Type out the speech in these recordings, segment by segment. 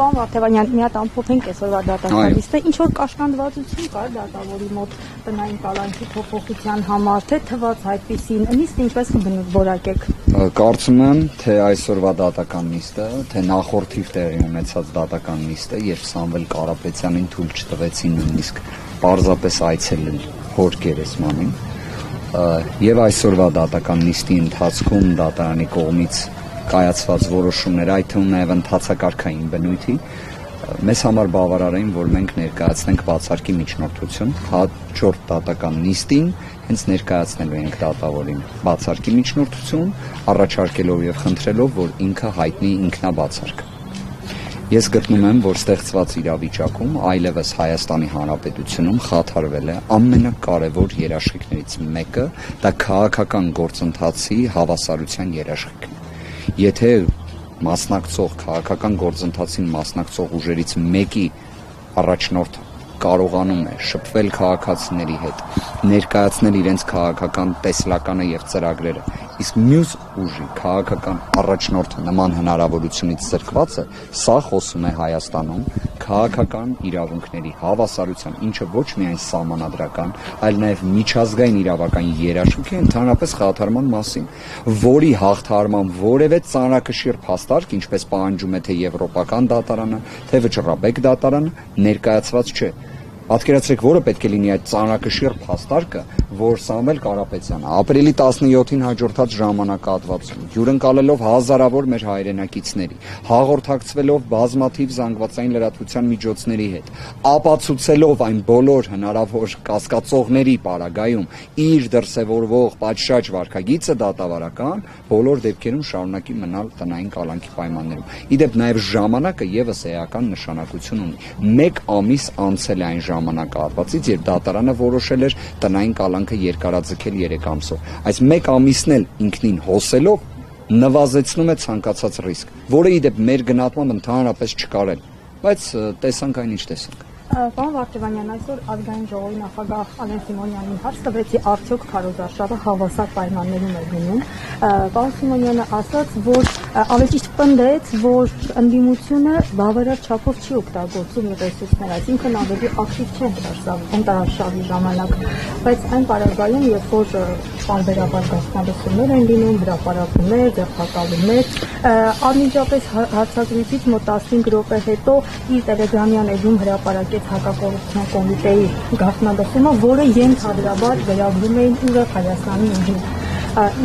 Պարոն Վարդևանյան, մի հատ ամփոփենք այսօրվա դատախազը, ինչ որ կաշկանդվածություն կար դատավորի մոտ տնային կալանքի փոփոխության համար, թե թված այդպիսին, նույնիսկ ինչպես կբնորոշեք։ Կարծում եմ, թե այսօրվա դատական նիստը, թե նախորդիվ տեղի ունեցած դատական նիստը, երբ Սամվել Կարապետյանին թույլ չտվեցին նույնիսկ պարզապես այցելել հոր գերեզմանին, եւ այսօրվա դատական նիստի ընթացքում դատարանի կողմից կայացված որոշումները, այդ թվում նաև ընթացակարգային բնույթի, մեզ համար բավարար էին, որ մենք ներկայացնենք բացարկի միջնորդություն, հաջորդ դատական նիստին հենց ներկայացնելու ենք դատավորին բացարկի միջնորդություն, առաջարկելով եւ խնդրելով, որ ինքը հայտնի ինքնաբացարկ։ Ես գտնում եմ, որ ստեղծված իրավիճակում այլևս Հայաստանի Հանրապետությունում խաթարվել է ամենակարևոր երաշխիքներից մեկը, դա քաղաքական գործընթացի հավասարության երաշխիքն է։ Եթե մասնակցող քաղաքական գործընթացին մասնակցող ուժերից մեկի առաջնորդը կարողանում է շփվել քաղաքացիների հետ, ներկայացնել իրենց քաղաքական տեսլականը եւ ծրագրերը, իսկ մյուս ուժի քաղաքական առաջնորդը նման հնարավորությունից զրկված է, սա խոսում է Հայաստանում քաղաքական իրավունքների հավասարության, ինչը ոչ միայն սահմանադրական, այլ նաև միջազգային իրավական երաշխիք է ընդհանրապես խաթարման մասին, որի հաղթահարման որևէ ծանրակշիռ փաստարկ, ինչպես պահանջում է թե Եվրոպական դատարանը, թե Վճռաբեկ դատարանը, ներկայացված չէ։ Պատկերացրեք, որը պետք է լինի այդ ծանրակշիռ փաստարկը, որ Սամվել Կարապետյանը ապրիլի 17-ին հաջորդած ժամանակահատվածում հյուրընկալելով հազարավոր մեր հայրենակիցների, հաղորդակցվելով բազմաթիվ զանգվածային լրատվության միջոցների հետ, ապացուցելով այն բոլոր հնարավոր կասկածողների պարագայում իր դրսևորվող պատշաճ վարքագիծը դատավարական, բոլոր դեպքերում շարունակի մնալ տնային կալանքի պայմաններում։ Իդեպ նաև ժամանակը եւս էական նշանակություն ունի։ 1 ամիս անցել է այն ժամանակահատվածից, երբ դատարանը որոշել էր տնային կալանքը երկարաձգել 3 ամսով։ Այս 1 ամիսն էլ ինքնին հոսելով նվազեցնում է ցանկացած ռիսկ, որը իդեպ մեր գնահատմամբ ընդհանրապես չկարել, բայց տեսանք այն ինչ տեսանք։ Պարոն Վարդևանյան, այսօր ազգային ժողովի նախագահ Ալեն Սիմոնյանին հարց տվեցի, արդյոք քարոզարշավը հավասար պայմաններում է լինում։ Պարոն Սիմոնյանը ասաց, որ ավելի ճիշտ պնդեց, որ ընդդիմությունը բավարար չափով չի օգտագործում ռեսուրսներ, այսինքն ավելի ակտիվ չէ ընտրարշավի ժամանակ, բայց այն պարագայում, երբ որ պարբերաբար գաղտնալսումներ են լինում, հրապարակումներ, ձերբակալումներ, անմիջապես հարցազրույցից մոտ 15 րոպե հետո իր տելեգրամյան էջում հրապարակեց հակակոռուպցիոն կոմիտեի գաղտնալսումը, որը ենթադրաբար վերագրում էին ուղիղ Հայաստանի ուժին,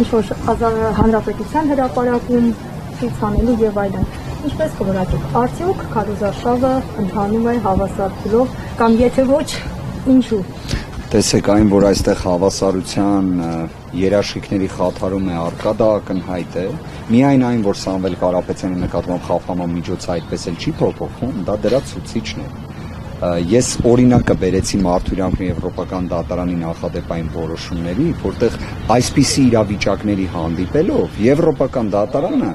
ինչ որ հանրապետության հրապարակում ցույց անելու եւ այլն։ Ինչպես կորակեք, արդյոք քարոզարշավը ընթանում է հավասար փուլով կամ եթե ոչ, ինչու։ Տեսեք, այն, որ այստեղ հավասարության երաշխիքների խաթարում է առկա, դա ակնհայտ է։ Միայն այն, որ Սամվել Կարապետյանի նկատմամբ խախտման միջոցը այդպես էլ չի փոփոխվում, դա դրա ցուցիչն է։ Ես օրինակը բերեցի Մարդու իրավունքների եվրոպական դատարանի նախադեպային որոշումների, որտեղ այսպիսի իրավիճակների հանդիպելով Եվրոպական դատարանը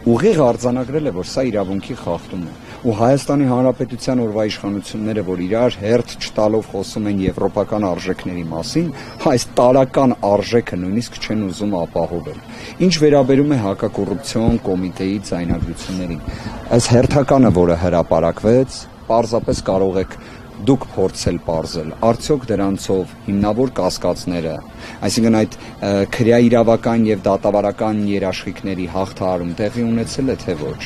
ուղիղ արձանագրել է, որ սա իրավունքի խախտում է։ Ու Հայաստանի Հանրապետության օրվա իշխանությունները, որ իրար հերթ չտալով խոսում են եվրոպական արժեքների մասին, այս տարական արժեքը նույնիսկ չեն ուզում ապահովել։ Ինչ վերաբերում է հակակոռուպցիոն կոմիտեի ձայնագրություններին, այս հերթականը, որը հրապարակվեց, պարզապես կարող եք դուք փորձել պարզել, արդյոք դրանցով հիմնավոր կասկածները, այսինքն այդ քրեաիրավական եւ դատավարական երաշխիքների հաղթահարում տեղի ունեցել է թե ոչ։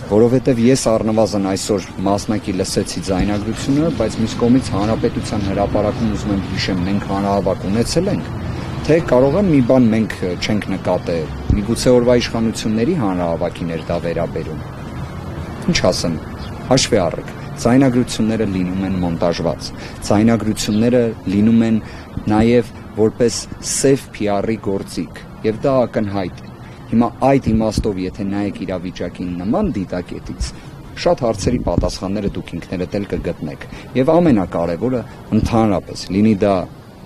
Որովհետև ես առնվազն այսօր մասնակի լսեցի ձայնագրությունը, բայց մյուս կողմից հանրապետության հրապարակում ուզում եմ հիշեմ, մենք հանրահավաք ունեցել ենք, թե կարող է մի բան մենք չենք նկատել, միգուցե օրվա իշխանությունների հանրահավաքին էր դա վերաբերում։ Ինչ ասեմ, հաշվի առեք, ձայնագրությունները լինում են մոնտաժված, ձայնագրությունները լինում են նաև որպես սև PR-ի գործիք, եւ դա ակնհայտ է։ Հիմա այդ իմաստով, եթե նայեք իրավիճակին նման դիտակետից, շատ հարցերի պատասխանները դուք ինքներդ էլ կգտնեք։ Եվ ամենակարևորը ընդհանրապես լինի դա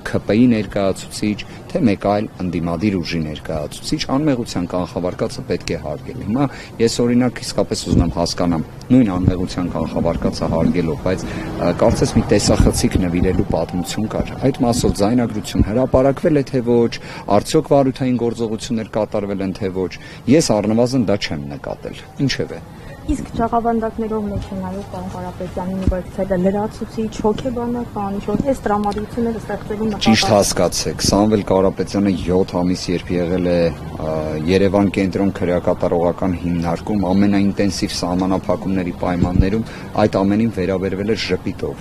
ՔՊ-ի ներկայացուցիչ, թե մեկ այլ ընդդիմադիր ուժի ներկայացուցիչ, անմեղության կանխավարկածը պետք է հարգել։ Հիմա ես օրինակ իսկապես ուզում եմ հասկանամ նույն անմեղության կանխավարկածը հարգելով, բայց կարծես մի տեսախցիկ նվիրելու պատմություն կար։ Այդ մասով ձայնագրություն հրապարակվել է թե ոչ, արդյոք վարութային գործողություններ կատարվել են թե ոչ, ես առնվազն դա չեմ նկատել։ Ինչևէ, Իսկ ճաղավանդակներով մեջ է նաև պարոն Կարապետյանին ուղեկցել լրացուցիչ, հոգեբանական, ինչ-որ այս տրամադրությունները ստեղծելու նպատակ։ Ճիշտ հասկացեք, Սամվել Կարապետյանը 7 ամիս երբ եղել է Երևան կենտրոն քրեակատարողական հիմնարկում, ամենաինտենսիվ սահմանափակումների պայմաններում այդ ամենին վերաբերվել էր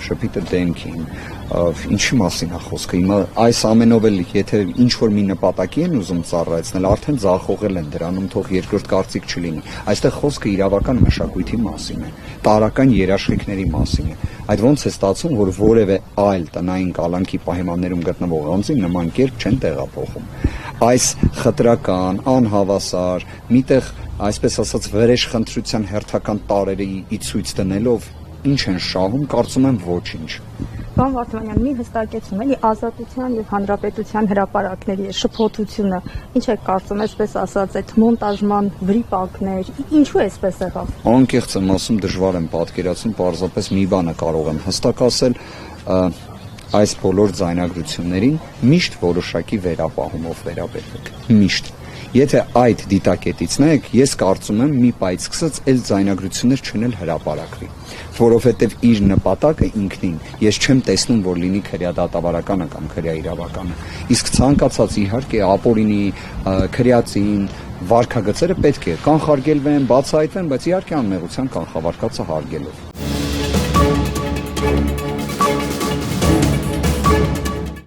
ժպիտը դեմքին։ Ինչի մասին է խոսքը։ Հիմա այս ամենով էլ եթե ինչ-որ մի նպատակի են ուզում ծառայեցնել, արդեն ձախողել են դրանում, թող երկրորդ կարծիք չլինի։ Այստեղ խոսքը իրավական մշակույթի մասին է, տարրական երաշխիքների մասին է։ Այդ ոնց է ստացվում, որ որևէ այլ տնային կալանքի պայմաններում գտնվող անձին նման կերպ չեն տեղափոխում։ Այս խտրական, անհավասար, միտեղ, այսպես ասած, վրեժխնդրության հերթական տարրերի ի ցույց դնելով ինչ են շահում, կարծում եմ ոչինչ։ Պարոն Վարդանյան, մի հստակեցում էլի ազատության եւ հանրապետության հրապարակների շփոթությունը, ինչ է կարծում, այսպես ասած, այդ մոնտաժման վրիպակներ, ինչու է այսպես եղավ։ Անկեղծ եմ ասում, դժվար եմ պատկերացնում, պարզապես մի բանը կարող եմ հստակ ասել, այս բոլոր ձայնագրություններին միշտ որոշակի վերապահումով վերաբերվեք, միշտ։ Եթե այդ դիտակետից նայեք, ես կարծում եմ մի պայծ սկսած այլ ձայնագրություններ չեն էլ հրապարակվի, որովհետև իր նպատակը ինքնին ես չեմ տեսնում, որ լինի քրեադատավարականը կամ քրեաիրավականը։ Իսկ ցանկացած իհարկե ապօրինի, քրեածին վարքագծերը պետք է կանխարգելվեն, բացահայտվեն, բայց իհարկե անմեղության կանխավարկածը հարգելով։